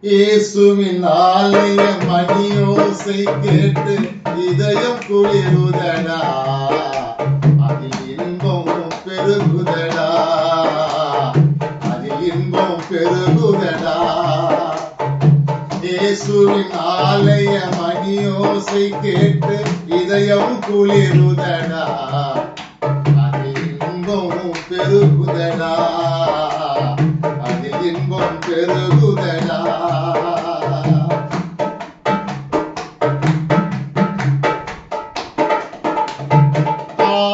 இயேசுவின் ஆலய மணியோசை கேட்டு இதயம் குளிருதடா, அதில் இன்பம் பெருகுதடா, அதில் இன்பம் பெருகுதடா. இயேசுவின் ஆலய மணியோசை கேட்டு இதயம் குளிருதடா, அதில் இன்பம் பெருகுதடா, அதில் இன்பம் பெருகுதடா.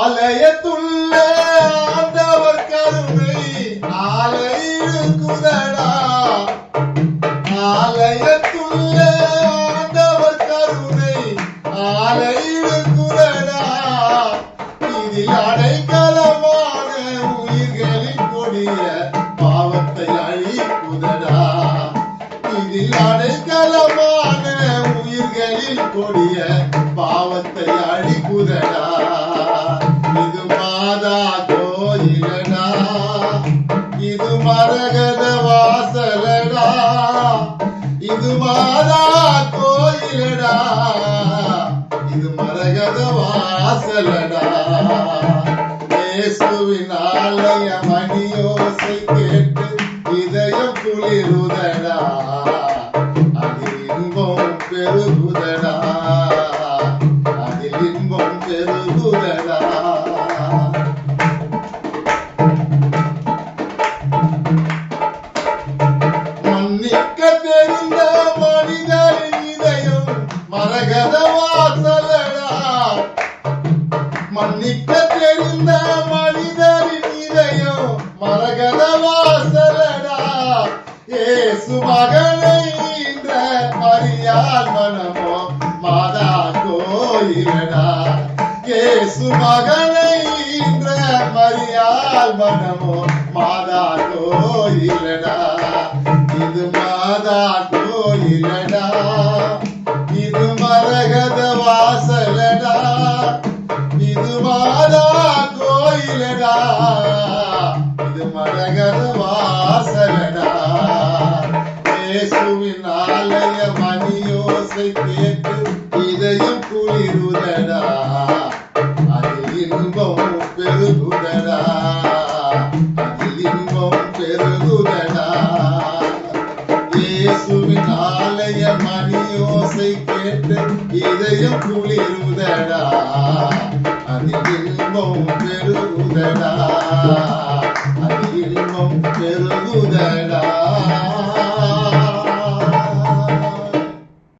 ஆலயத்துள்ள ஆண்டவர் கருணை ஆலயிருக்குதடா, ஆலயத்துள்ள ஆண்டவர் கருணை ஆலயிருக்குதடா. இதில் அடைக்கலமான உயிர்களின் கொடிய பாவத்தை அழிக்குதடா, இதில் அடைக்கலமான உயிர்களின் கொடிய பாவத்தை அழிக்குதடா. இது மாதா கோயிலடா, இது மரகத வாசலடா, இது மாதா கோயிலடா, இது மரகத வாசலடா. இயேசுவின் ஆலய மணியோசை கேட்டு இதயம் குளிருதடா, அதில் இன்பம் பெருகுதடா, அதில் இன்பம் பெருகுதடா. மன்னிக்க தெரிந்த மனிதரின் இதயம் மரகத வாசலடா, மன்னிக்க தெரிந்த மனிதரின் இதயம் மரகத வாசலடா. இயேசு மகனை ஈன்ற மரியாள் மனமோ மாதா கோயிலடா, இயேசு மகனை ஈன்ற மரியாள் மனமோ மாதா கோயிலடா. இது மாதா கோயிலடா, இது மரகத வாசலடா, இது மாதா கோயிலடா, இது மரகத வாசலடா. இயேசுவின் ஆலய மணியோசை கேட்டு இதயம் குளிருதடா, அதில் இன்பம் பெருகுதடா, அதில் இன்பம் பெருகுதடா. இயேசுவின் ஆலய மணியோசை கேட்டு இதயம் குளிருதடா, அதில் இன்பம் பெருகுதடா, அதில் இன்பம் பெருகுதடா.